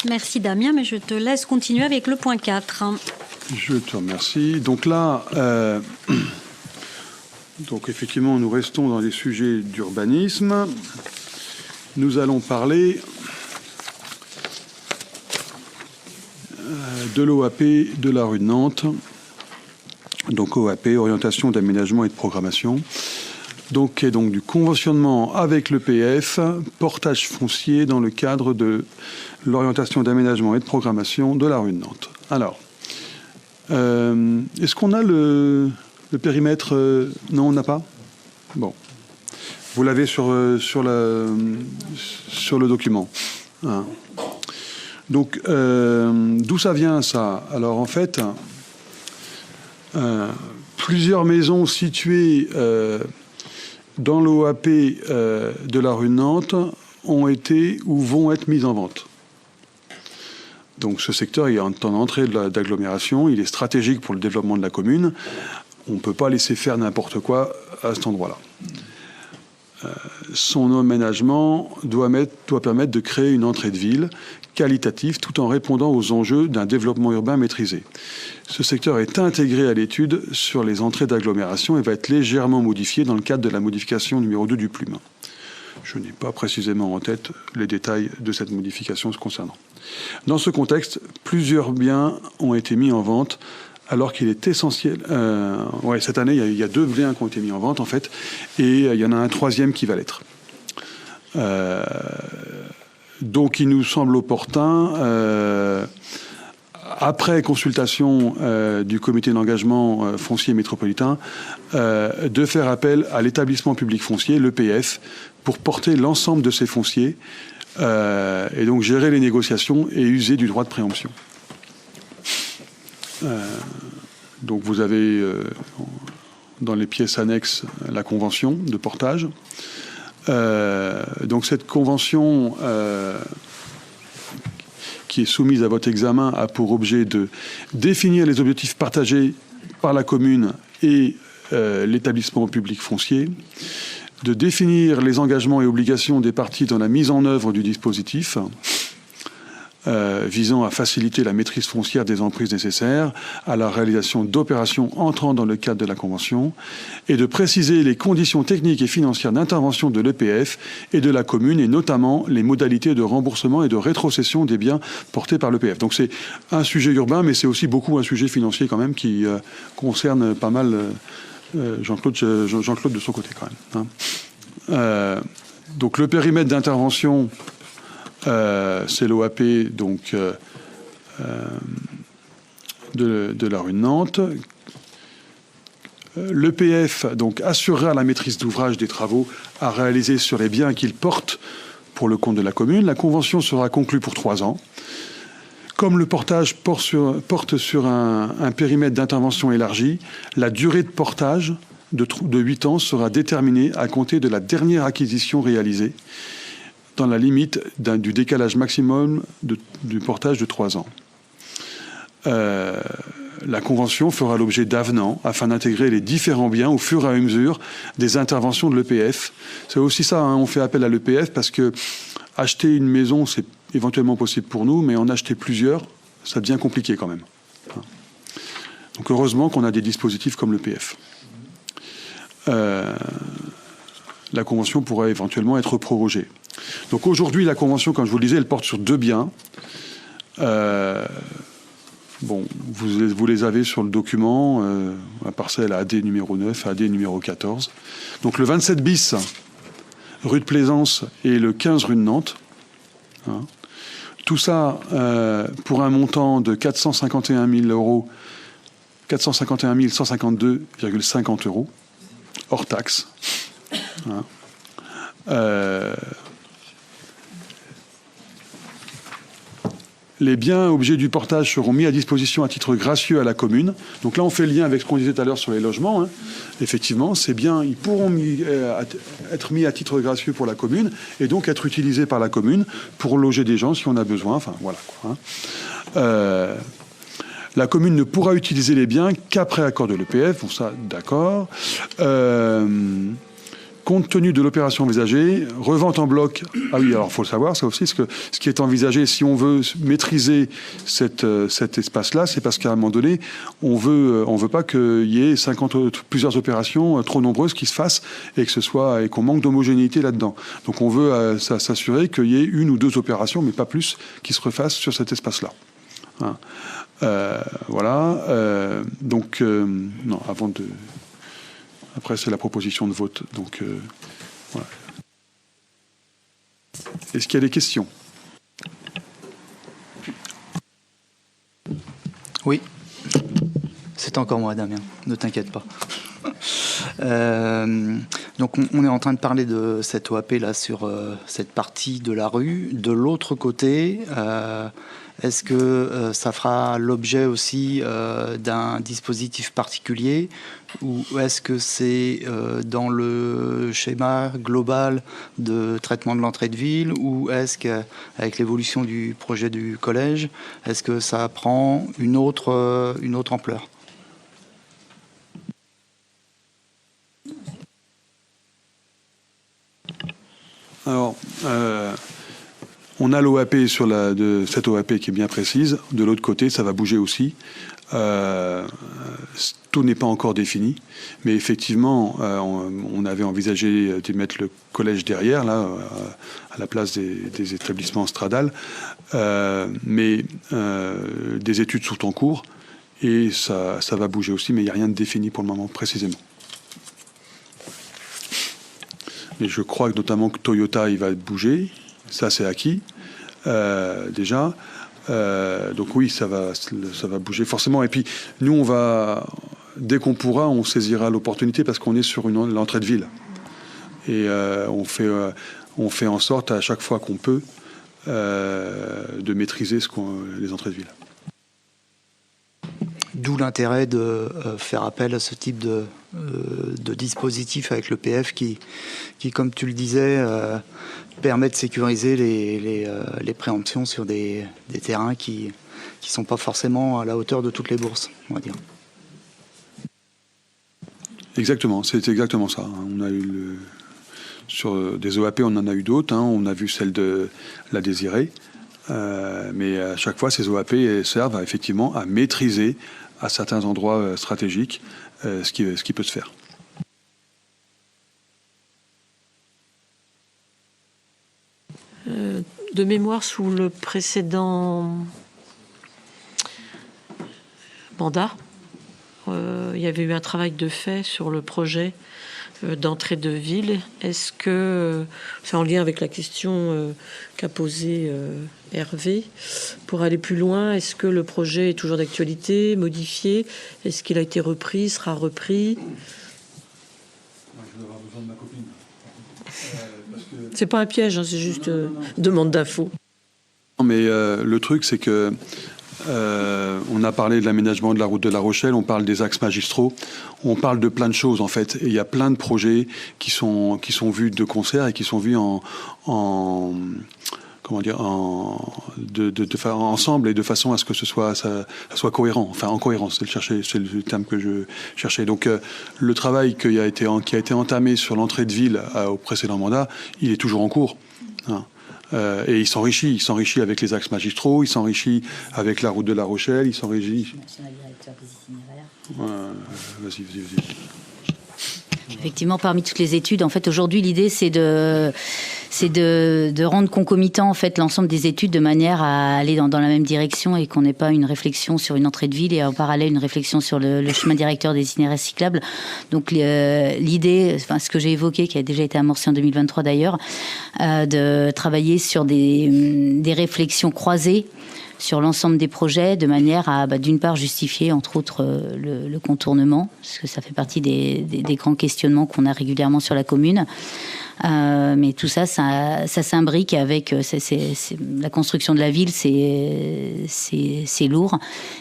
Merci Damien, mais je te laisse continuer avec le point 4. Je te remercie. Donc là, donc effectivement, nous restons dans les sujets d'urbanisme. Nous allons parler de l'OAP de la rue de Nantes. Donc OAP, orientation d'aménagement et de programmation. Donc, et donc du conventionnement avec l'EPF, portage foncier dans le cadre de l'orientation d'aménagement et de programmation de la rue de Nantes. Alors, est-ce qu'on a le périmètre Non, on n'a pas. Bon. Vous l'avez sur le document. Hein. Donc, d'où ça vient, ça? Alors, en fait, plusieurs maisons situées dans l'OAP de la rue de Nantes ont été ou vont être mises en vente. Donc ce secteur est en entrée d'agglomération, il est stratégique pour le développement de la commune. On ne peut pas laisser faire n'importe quoi à cet endroit-là. Son aménagement doit permettre de créer une entrée de ville qualitative tout en répondant aux enjeux d'un développement urbain maîtrisé. Ce secteur est intégré à l'étude sur les entrées d'agglomération et va être légèrement modifié dans le cadre de la modification numéro 2 du PLUM. Je n'ai pas précisément en tête les détails de cette modification se concernant. Dans ce contexte, plusieurs biens ont été mis en vente alors qu'il est essentiel... cette année, il y a 2 biens qui ont été mis en vente, en fait, et il y en a un 3e qui va l'être. Donc, il nous semble opportun, après consultation du comité d'engagement foncier métropolitain, de faire appel à l'établissement public foncier, l'EPF, pour porter l'ensemble de ces fonciers et donc gérer les négociations et user du droit de préemption. Donc vous avez dans les pièces annexes la convention de portage. Donc cette convention qui est soumise à votre examen a pour objet de définir les objectifs partagés par la commune et l'établissement public foncier, de définir les engagements et obligations des parties dans la mise en œuvre du dispositif, visant à faciliter la maîtrise foncière des emprises nécessaires à la réalisation d'opérations entrant dans le cadre de la Convention, et de préciser les conditions techniques et financières d'intervention de l'EPF et de la commune, et notamment les modalités de remboursement et de rétrocession des biens portés par l'EPF. Donc c'est un sujet urbain, mais c'est aussi beaucoup un sujet financier quand même qui concerne pas mal Jean-Claude de son côté quand même. Hein. Donc le périmètre d'intervention... c'est l'OAP donc, de la rue de Nantes. L'EPF donc, assurera la maîtrise d'ouvrage des travaux à réaliser sur les biens qu'il porte pour le compte de la commune. La convention sera conclue pour 3 ans. Comme le portage porte sur un périmètre d'intervention élargi, la durée de portage de 8 ans sera déterminée à compter de la dernière acquisition réalisée, dans la limite du décalage maximum du portage de 3 ans. La Convention fera l'objet d'avenants afin d'intégrer les différents biens au fur et à mesure des interventions de l'EPF. C'est aussi ça, hein, on fait appel à l'EPF parce que acheter une maison, c'est éventuellement possible pour nous, mais en acheter plusieurs, ça devient compliqué quand même. Donc heureusement qu'on a des dispositifs comme l'EPF. La Convention pourra éventuellement être prorogée. Donc aujourd'hui, la Convention, comme je vous le disais, elle porte sur 2 biens. Bon, vous les avez sur le document, la parcelle AD numéro 9, AD numéro 14. Donc le 27 bis, rue de Plaisance, et le 15 rue de Nantes. Hein. Tout ça pour un montant de 451 000 euros, 451 152,50 euros, hors taxe. Hein. Les biens objets du portage seront mis à disposition à titre gracieux à la commune. Donc là, on fait le lien avec ce qu'on disait tout à l'heure sur les logements. Hein. Effectivement, ces biens, ils pourront être mis à titre gracieux pour la commune et donc être utilisés par la commune pour loger des gens si on a besoin. Enfin, voilà, quoi, hein. La commune ne pourra utiliser les biens qu'après accord de l'EPF. Bon, ça, d'accord. compte tenu de l'opération envisagée, revente en bloc. Ah oui, alors il faut le savoir, ça aussi, parce que ce qui est envisagé, si on veut maîtriser cet espace-là, c'est parce qu'à un moment donné, on veut pas qu'il y ait plusieurs opérations trop nombreuses qui se fassent et qu'on manque d'homogénéité là-dedans. Donc on veut s'assurer qu'il y ait une ou deux opérations, mais pas plus, qui se refassent sur cet espace-là. Hein. Voilà. Donc, non, avant de... Après, c'est la proposition de vote. Donc, voilà. Est-ce qu'il y a des questions? Oui. C'est encore moi, Damien. Ne t'inquiète pas. Donc, on est en train de parler de cette OAP là sur cette partie de la rue. De l'autre côté, est-ce que ça fera l'objet aussi d'un dispositif particulier, ou est-ce que c'est dans le schéma global de traitement de l'entrée de ville, ou est-ce qu'avec l'évolution du projet du collège, est-ce que ça prend une autre ampleur? Alors, on a l'OAP de cette OAP qui est bien précise. De l'autre côté, ça va bouger aussi. Tout n'est pas encore défini, mais effectivement, on avait envisagé de mettre le collège derrière, là, à la place des établissements stradales. Mais des études sont en cours et ça va bouger aussi, mais il n'y a rien de défini pour le moment précisément. Mais je crois que notamment que Toyota, il va bouger. Ça, c'est acquis, déjà. Donc oui, ça va bouger forcément. Et puis, nous, dès qu'on pourra, on saisira l'opportunité parce qu'on est sur l'entrée de ville. Et on fait en sorte, à chaque fois qu'on peut, de maîtriser les entrées de ville. D'où l'intérêt de faire appel à ce type de dispositif avec le PF qui, comme tu le disais, permet de sécuriser les préemptions sur des terrains qui ne sont pas forcément à la hauteur de toutes les bourses, on va dire. Exactement, c'est exactement ça. On a eu sur des OAP, on en a eu d'autres. On a vu celle de la Désirée. Mais à chaque fois, ces OAP servent effectivement à maîtriser à certains endroits stratégiques ce qui peut se faire. De mémoire, sous le précédent mandat, il y avait eu un travail de fait sur le projet d'entrée de ville. Est-ce que, c'est en lien avec la question qu'a posée Hervé, pour aller plus loin, est-ce que le projet est toujours d'actualité, modifié? Est-ce qu'il a été repris, sera repris? Je vais avoir besoin de ma copine. C'est pas un piège, c'est juste demande d'infos. Non, mais le truc, c'est que on a parlé de l'aménagement de la route de La Rochelle, on parle des axes magistraux, on parle de plein de choses en fait. Et il y a plein de projets qui sont vus de concert et qui sont vus ensemble et de façon à ce que ça soit cohérent. Enfin, en cohérence, c'est le terme que je cherchais. Donc, le travail qui a été entamé sur l'entrée de ville au précédent mandat, il est toujours en cours. Et il s'enrichit avec les axes magistraux, il s'enrichit avec la route de La Rochelle, il s'enrichit... Vas-y. Effectivement, parmi toutes les études, en fait, aujourd'hui, l'idée, c'est de rendre concomitant, en fait, l'ensemble des études de manière à aller dans la même direction et qu'on n'ait pas une réflexion sur une entrée de ville et en parallèle une réflexion sur le chemin directeur des itinéraires cyclables. Donc, l'idée, enfin, ce que j'ai évoqué, qui a déjà été amorcé en 2023 d'ailleurs, de travailler sur des réflexions croisées sur l'ensemble des projets, de manière à, d'une part, justifier, entre autres, le contournement, parce que ça fait partie des grands questionnements qu'on a régulièrement sur la commune. Mais tout ça s'imbrique avec la construction de la ville, c'est lourd,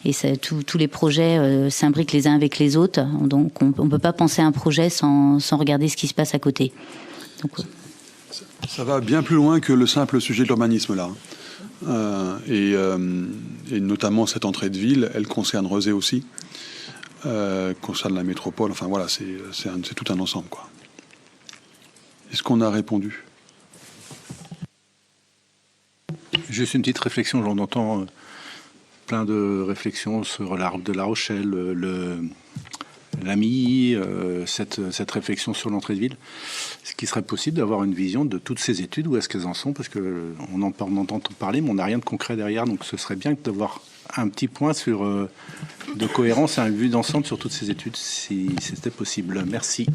et tous les projets s'imbriquent les uns avec les autres. Donc, on ne peut pas penser à un projet sans regarder ce qui se passe à côté. Donc, ça va bien plus loin que le simple sujet de l'urbanisme, là. Et notamment cette entrée de ville, elle concerne Rezé aussi, concerne la métropole. Enfin voilà, c'est tout un ensemble, quoi. Est-ce qu'on a répondu? Juste une petite réflexion, j'en entends plein de réflexions sur la route de La Rochelle, l'AMI, cette réflexion sur l'entrée de ville. Est-ce qu'il serait possible d'avoir une vision de toutes ces études, où est-ce qu'elles en sont? Parce qu'on entend parler, mais on n'a rien de concret derrière, donc ce serait bien d'avoir un petit point de cohérence et une vue d'ensemble sur toutes ces études, si c'était possible. Merci.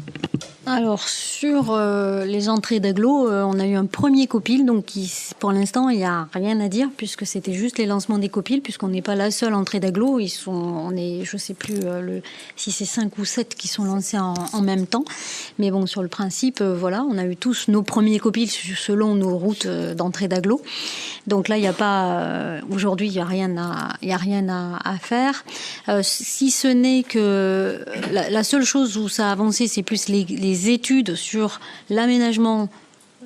Alors, sur les entrées d'agglo, on a eu un premier copil, donc pour l'instant, il n'y a rien à dire, puisque c'était juste les lancements des copils, puisqu'on n'est pas la seule entrée d'agglo. On est, je ne sais plus si c'est 5 ou 7 qui sont lancés en même temps. Mais bon, sur le principe, voilà, on a eu tous nos premiers copils selon nos routes d'entrée d'agglo. Donc là, il n'y a pas... aujourd'hui, il n'y a rien à faire. Si ce n'est que la seule chose où ça a avancé, c'est plus les études sur l'aménagement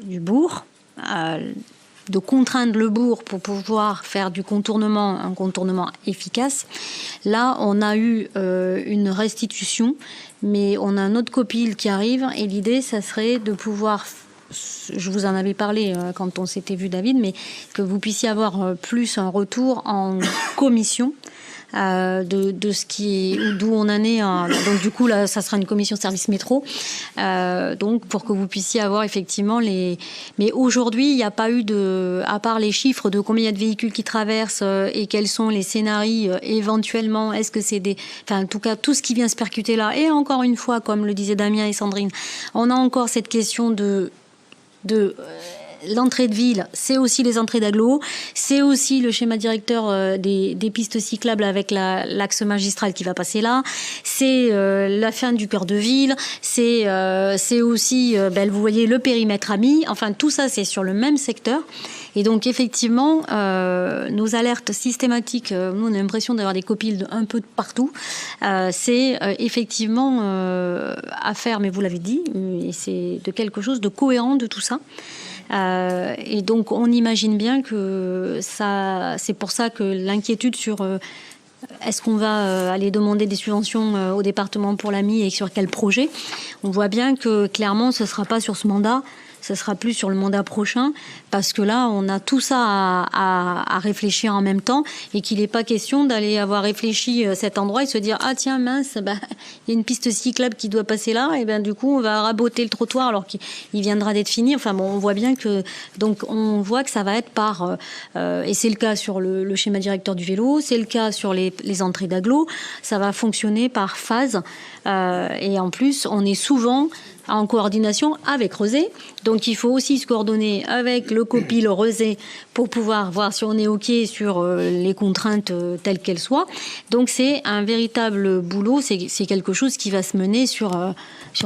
du bourg, de contraindre le bourg pour pouvoir faire un contournement efficace. Là, on a eu une restitution, mais on a un autre copil qui arrive, et l'idée, ça serait de pouvoir... Je vous en avais parlé quand on s'était vu, David, mais que vous puissiez avoir plus un retour en commission de ce d'où on en est. Donc du coup là, ça sera une commission service métro. Donc pour que vous puissiez avoir effectivement Mais aujourd'hui, il n'y a pas eu à part les chiffres de combien il y a de véhicules qui traversent et quels sont les scénarios éventuellement. Est-ce que c'est en tout cas tout ce qui vient se percuter là. Et encore une fois, comme le disaient Damien et Sandrine, on a encore cette question de l'entrée de ville, c'est aussi les entrées d'agglo, c'est aussi le schéma directeur des pistes cyclables avec l'axe magistral qui va passer là, c'est la fin du cœur de ville, c'est aussi, vous voyez, le périmètre AMI, enfin tout ça c'est sur le même secteur. Et donc effectivement, nos alertes systématiques, nous on a l'impression d'avoir des copiles un peu de partout, c'est effectivement à faire, mais vous l'avez dit, et c'est de quelque chose de cohérent de tout ça. Et donc on imagine bien que c'est pour ça que l'inquiétude sur est-ce qu'on va aller demander des subventions au département pour l'AMI et sur quel projet, on voit bien que clairement ce ne sera pas sur ce mandat, ce sera plus sur le mandat prochain, parce que là on a tout ça à réfléchir en même temps, et qu'il n'est pas question d'aller avoir réfléchi cet endroit et se dire ah tiens mince, il y a une piste cyclable qui doit passer là, et du coup on va raboter le trottoir alors qu'il viendra d'être fini. Enfin bon, on voit bien que on voit que ça va être par et c'est le cas sur le schéma directeur du vélo, c'est le cas sur les entrées d'agglo, ça va fonctionner par phase, et en plus on est souvent en coordination avec Rezé. Donc il faut aussi se coordonner avec le copil Rezé pour pouvoir voir si on est OK sur les contraintes telles qu'elles soient. Donc c'est un véritable boulot, c'est quelque chose qui va se mener sur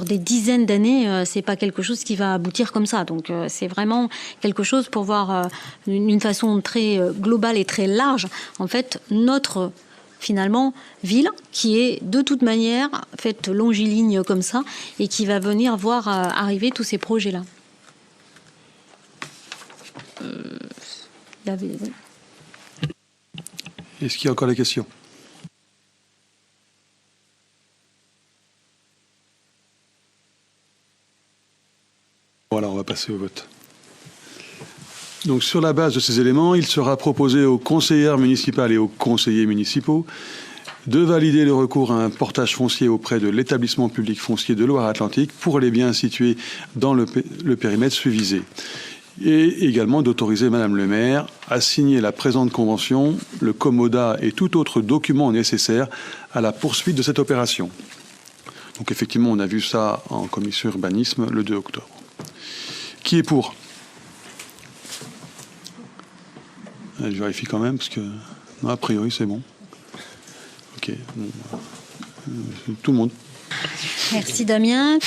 des dizaines d'années, c'est pas quelque chose qui va aboutir comme ça. Donc c'est vraiment quelque chose pour voir d'une façon très globale et très large, en fait, notre finalement ville qui est de toute manière faite longiligne comme ça et qui va venir voir arriver tous ces projets-là. Est-ce qu'il y a encore des questions? Voilà, on va passer au vote. Donc, sur la base de ces éléments, il sera proposé aux conseillères municipales et aux conseillers municipaux de valider le recours à un portage foncier auprès de l'établissement public foncier de Loire-Atlantique pour les biens situés dans le périmètre suivisé. Et également d'autoriser Madame le maire à signer la présente convention, le commodat et tout autre document nécessaire à la poursuite de cette opération. Donc, effectivement, on a vu ça en commission urbanisme le 2 octobre. Qui est pour ? Je vérifie quand même, parce que non, a priori c'est bon. Ok. Bon. Tout le monde. Merci Damien.